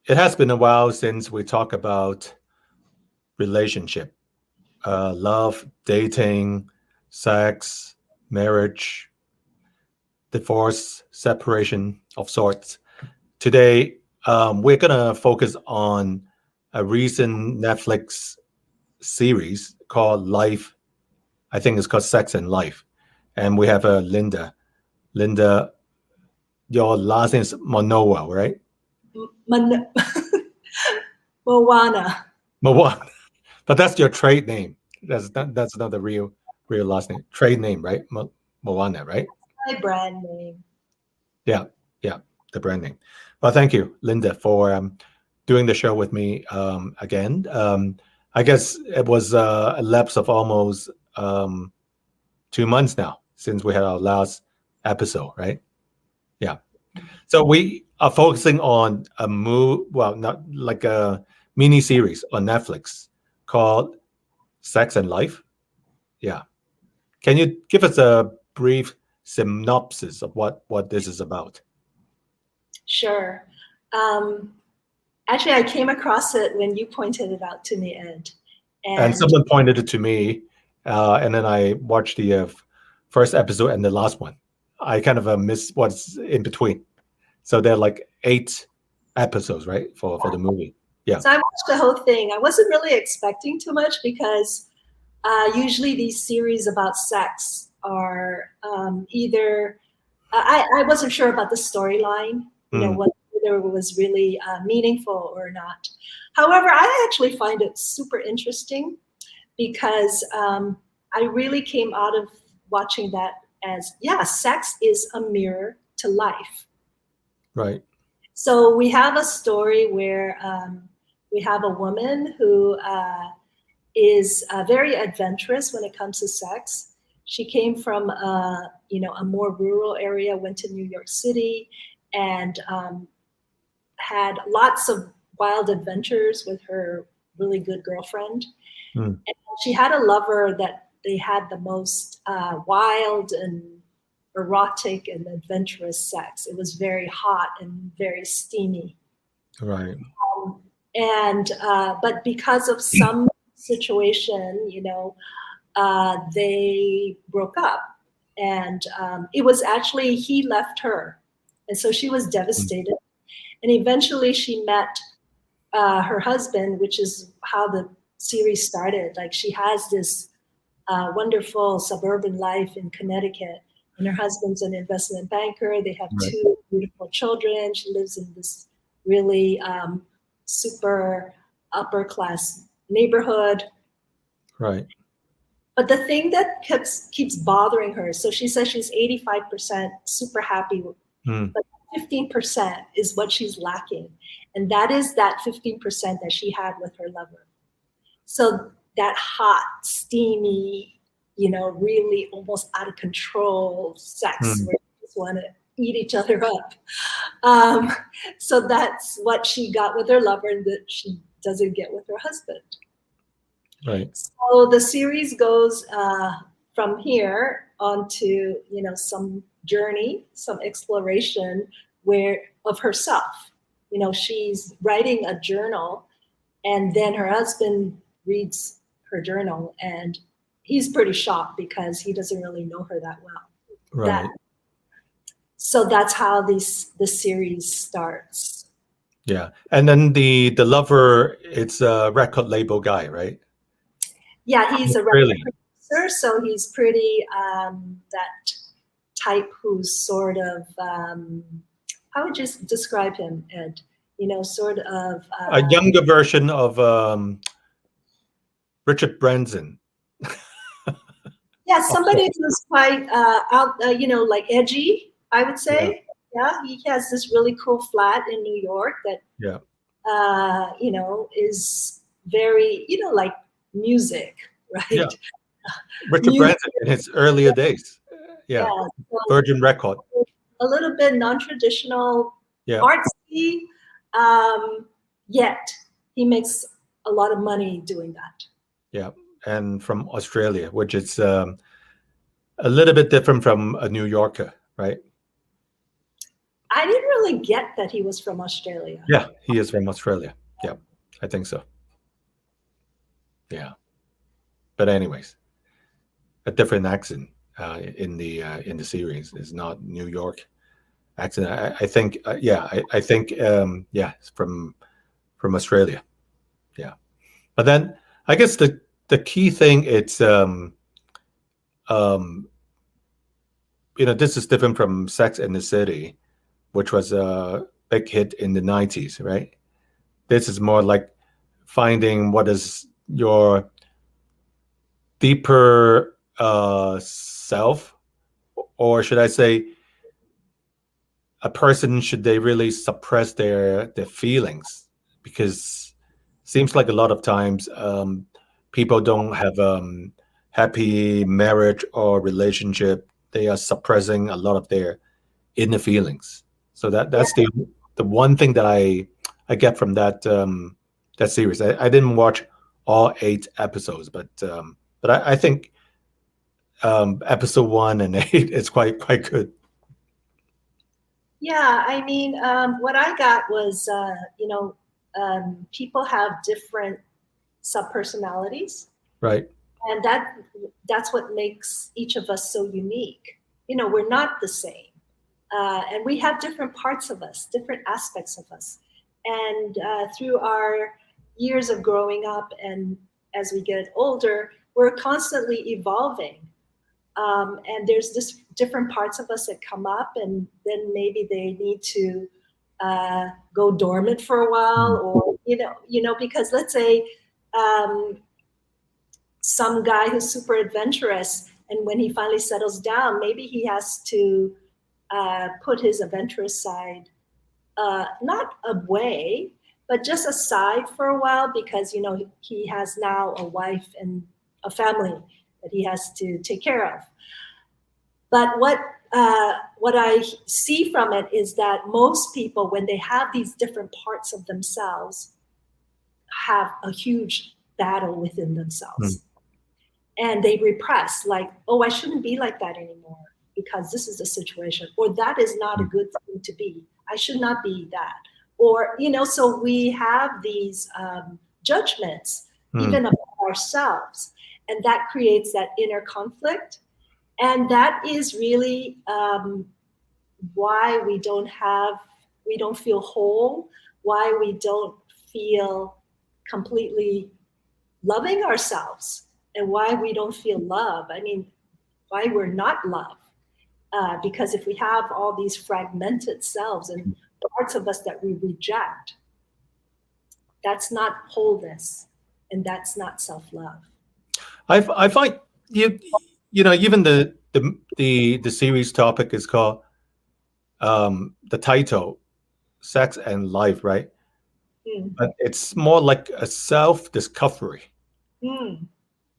it has been a while since we talk about relationship, love, dating, sex, marriage, divorce, separation of sorts. Today, we're gonna focus on a recent Netflix series called Life. I think it's called Sex and Life, and we have Linda. Linda, your last name is Manoa, right? Man- Moana. Moana, but that's your trade name. That's not the real last name. Trade name, right? Moana, right? My brand name. Yeah, yeah, the brand name. Well, thank you, Linda, for doing the show with me again. I guess it was a lapse of almost 2 months now since we had our last episode, right? Yeah. So we are focusing on a well, not like a mini series on Netflix called Sex and Life. Yeah. Can you give us a brief synopsis of what this is about? Sure. Um, Actually, I came across it when you pointed it out to me, Ed. And And someone pointed it to me, and then I watched the first episode and the last one. I kind of missed what's in between. So they're like 8 episodes, right, for the movie. Yeah. so I watched the whole thing. I wasn't really expecting too much because usually these series about sex are either I wasn't sure about the storyline, Mm, whether it was really meaningful or not. However, I actually find it super interesting because I really came out of watching that as, yeah, sex is a mirror to life. right. So we have a story where we have a woman who is very adventurous when it comes to sex. She came from a more rural area, went to New York City, and had lots of wild adventures with her really good girlfriend. Mm, And she had a lover that they had the most wild and erotic and adventurous sex. It was very hot and very steamy. right. And but because of some situation, they broke up, and it was actually he left her, and so she was Mm, devastated. And eventually, she met her husband, which is how the series started. Like she has this wonderful suburban life in Connecticut, and her husband's an investment banker. They have right. 2 beautiful children. She lives in this really super upper class neighborhood. Right. But the thing that keeps bothering her, so she says she's 85% super happy, Mm, but 15% is what she's lacking. And that is that 15% that she had with her lover. So that hot, steamy, really almost out of control sex mm, where you just want to eat each other up. Um, so that's what she got with her lover and that she doesn't get with her husband. right. So the series goes from here onto some journey, some exploration where of herself. She's writing a journal, and then her husband reads her journal, and he's pretty shocked because he doesn't really know her that well. That Right. so that's how the series starts. Yeah. And then the lover, it's a record label guy, right? Yeah, he's a record Australian. producer, so he's pretty that type who's sort of how would you describe him, Ed? Sort of A younger version of Richard Branson. yeah, Of somebody sorts. who's quite out, like edgy, I would Yeah. say. Yeah, he has this really cool flat in New York that Yeah. is very, like music, Yeah. right? Richard Music, Branson in his earlier days. yeah. Yeah. So Virgin Record. a little bit non-traditional, Yeah. artsy, um, yet he makes a lot of money doing that. Yeah. And from Australia, which is a little bit different from a New Yorker, right? I didn't really get that he was from Australia. Yeah, he is from Australia. Yeah, I think so. Yeah, but anyways, a different accent in the series is not New York accent. I think yeah, I think yeah, it's from Australia. Yeah, but then I guess the key thing it's um this is different from Sex and the City, which was a big hit in the 90s, right? This is more like finding what is your deeper self, or should I say, a person, should they really suppress their feelings? Because it seems like a lot of times people don't have happy marriage or relationship. They are suppressing a lot of their inner feelings. So Yeah, that's the one thing that I get from that series. I didn't watch all 8 episodes, but I think episode 1 and 8 is quite good. yeah. I mean, what I got was, people have different subpersonalities, Right. and that's what makes each of us so unique. We're not the same, and we have different parts of us, different aspects of us, and through our years of growing up and as we get older, we're constantly evolving. And there's this different parts of us that come up, and then maybe they need to go dormant for a while, Mm. or because let's say um, some guy who's super adventurous, and when he finally settles down, maybe he has to put his adventurous side not away, but just aside for a while, because he has now a wife and a family that he has to take care of. But what I see from it is that most people, when they have these different parts of themselves, have a huge battle within Mm. themselves, and they repress, like, oh, I shouldn't be like that anymore because this is the situation, or that is not a Mm. good thing to be. I should not be that, or so we have these judgments Mm. even about ourselves, and that creates that inner conflict. And that is really why we don't feel whole, why we don't feel completely loving ourselves, and why we don't feel love. I mean, why we're not loved. Because if we have all these fragmented selves and parts of us that we reject, that's not wholeness, and that's not self-love. I find even the series topic is called the title Sex and Life, right? Mm. But it's more like a self discovery Mm.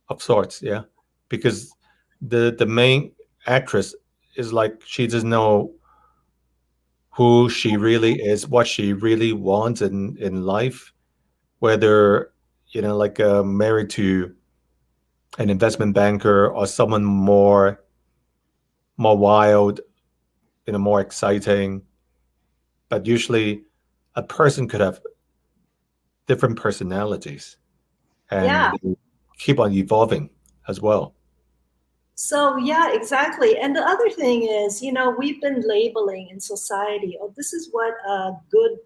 of sorts, yeah. Because the main actress is like she doesn't know who she really is, what she really wants in life, whether like married to an investment banker or someone more wild, more exciting. But usually, a person could have different personalities, Yeah. and they keep on evolving as well. So yeah, exactly. And the other thing is, we've been labeling in society, oh, this is what a good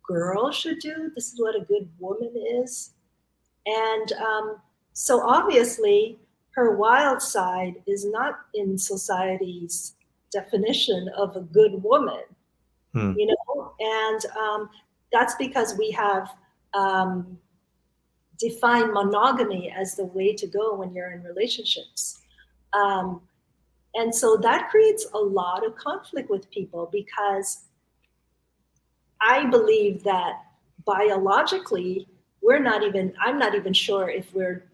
girl should do. This is what a good woman is. And so obviously, her wild side is not in society's definition of a good woman, Hmm. And that's because we have defined monogamy as the way to go when you're in relationships. Um, and so that creates a lot of conflict with people, because I believe that biologically, I'm not even sure if we're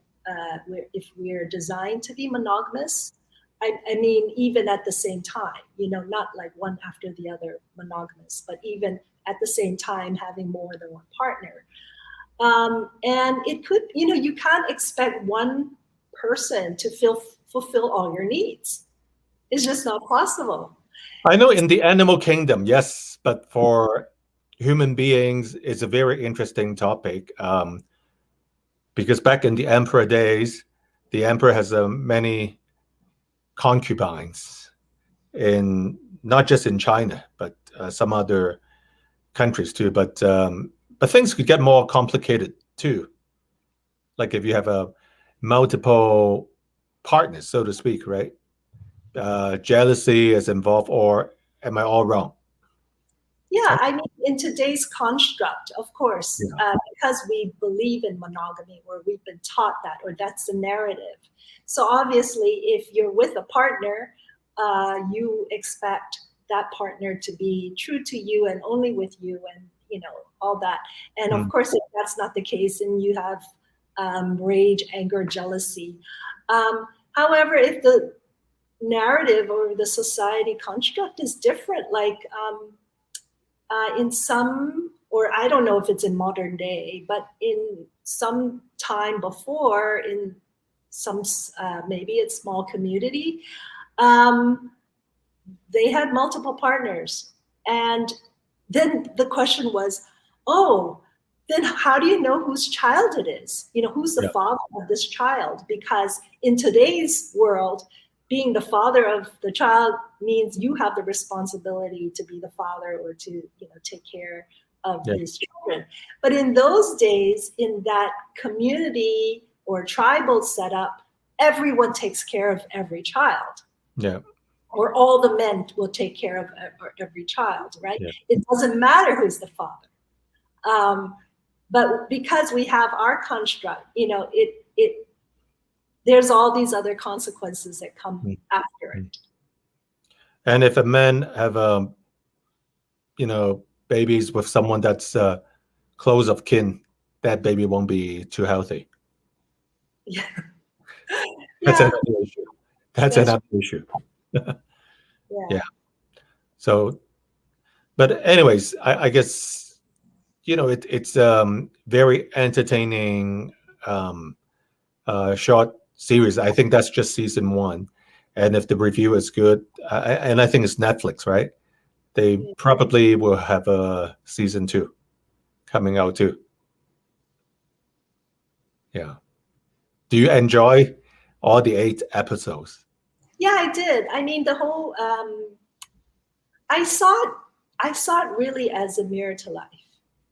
designed to be monogamous. I mean, even at the same time, not like one after the other monogamous, but even at the same time having more than one partner. And it could, you can't expect one person to fulfill all your needs. It's just not possible. I know in the animal kingdom, yes, but for human beings, it's a very interesting topic, because back in the emperor days, the emperor has many concubines, in not just in China, but some other countries too. But things could get more complicated too. Like if you have a multiple partners, so to speak, right? Jealousy is involved, or am I all wrong? Yeah, I mean, in today's construct, of course, Yeah. because we believe in monogamy, or we've been taught that, or that's the narrative. So obviously, if you're with a partner, you expect that partner to be true to you and only with you, and all that. And of course, if that's not the case, and you have rage, anger, jealousy. However, if the narrative or the society construct is different, like in some, or I don't know if it's in modern day, but in some time before, in some maybe it's small community, they had multiple partners. And then the question was, oh, then how do you know whose child it is? Who's the father of this child? Because in today's world, being the father of the child means you have the responsibility to be the father, or to take care of these children. But in those days, in that community or tribal setup, everyone takes care of every child. Yeah. Or all the men will take care of every child, right? Yeah. It doesn't matter who's the father. But because we have our construct, there's all these other consequences that come after it. And if a man have babies with someone that's close of kin, that baby won't be too healthy. Yeah. That's another issue. That's another issue. Yeah. So, but anyways, I guess it's very entertaining short series. I think that's just season 1, and if the review is good, and I think it's Netflix, right? They probably will have a season 2 coming out too. Yeah. Do you enjoy all the 8 episodes? Yeah, I did. I mean, the whole I saw it really as a mirror to life.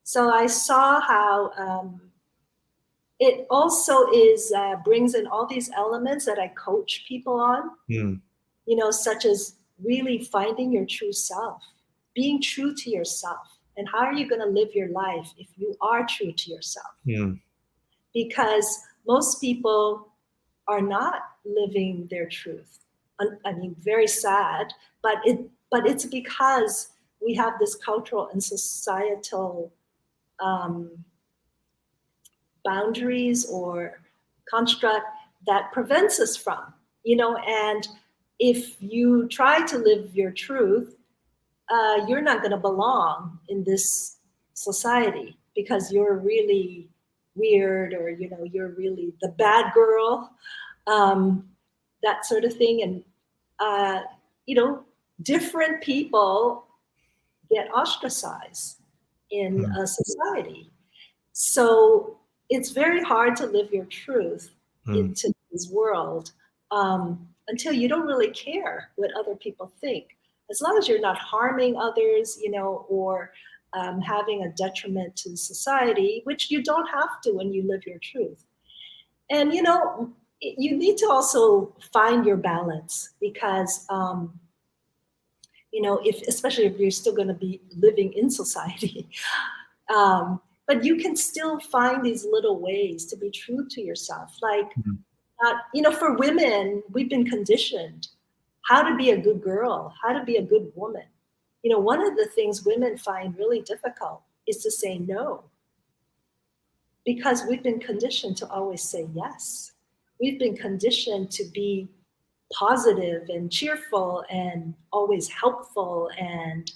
So I saw how it also brings in all these elements that I coach people on, such as really finding your true self, being true to yourself. And how are you going to live your life if you are true to yourself? Because most people are not living their truth. I mean, very sad, but it's because we have this cultural and societal boundaries or construct that prevents us from, and if you try to live your truth, you're not going to belong in this society, because you're really weird, or you're really the bad girl, that sort of thing. And different people get ostracized in a society. So it's very hard to live your truth in today's world, until you don't really care what other people think. As long as you're not harming others, or having a detriment to society, which you don't have to when you live your truth. And, you need to also find your balance, because, especially if you're still going to be living in society, but you can still find these little ways to be true to yourself. Like, for women, we've been conditioned how to be a good girl, how to be a good woman. One of the things women find really difficult is to say no, because we've been conditioned to always say yes. We've been conditioned to be positive and cheerful and always helpful, and,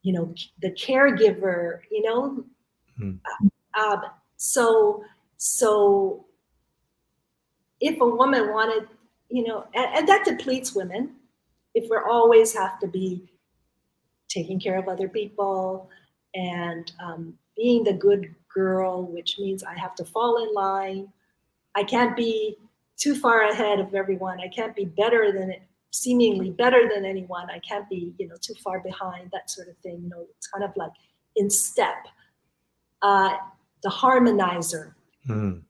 the caregiver, so if a woman wanted, and that depletes women, if we always have to be taking care of other people, and being the good girl, which means I have to fall in line. I can't be too far ahead of everyone. I can't be better than it, seemingly better than anyone. I can't be, too far behind, that sort of thing. It's kind of like in step. The harmonizer. Mm.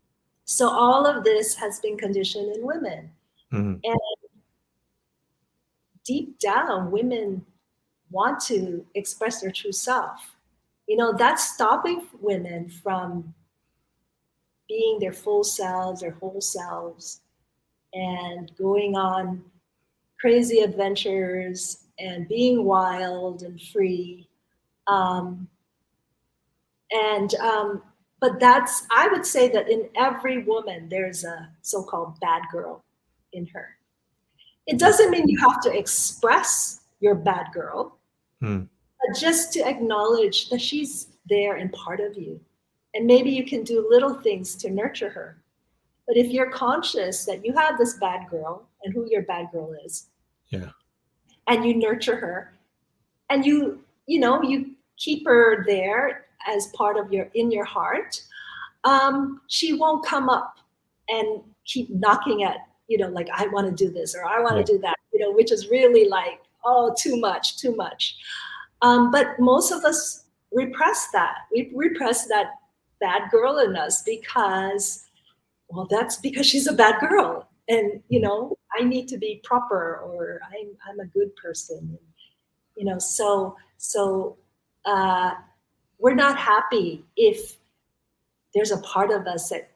So all of this has been conditioned in women. Mm. And deep down, women want to express their true self. That's stopping women from being their full selves, their whole selves, and going on crazy adventures and being wild and free. But I would say that in every woman, there's a so-called bad girl in her. It doesn't mean you have to express your bad girl, Mm. but just to acknowledge that she's there and part of you. And maybe you can do little things to nurture her. But if you're conscious that you have this bad girl and who your bad girl is, Yeah. and you nurture her, and you keep her there as part of in your heart, she won't come up and keep knocking at, like, I want to do this or I want to do that, which is really like, oh, too much. But most of us repress that. We repress that bad girl in us because, well, that's because she's a bad girl. And, I need to be proper, or I'm a good person. So we're not happy if there's a part of us that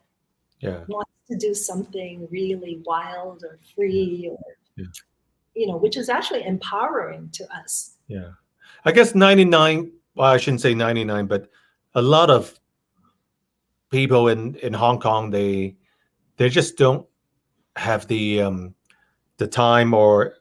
wants to do something really wild or free, or, which is actually empowering to us. Yeah. I guess 99, well, I shouldn't say 99, but a lot of people in Hong Kong, they just don't have the time or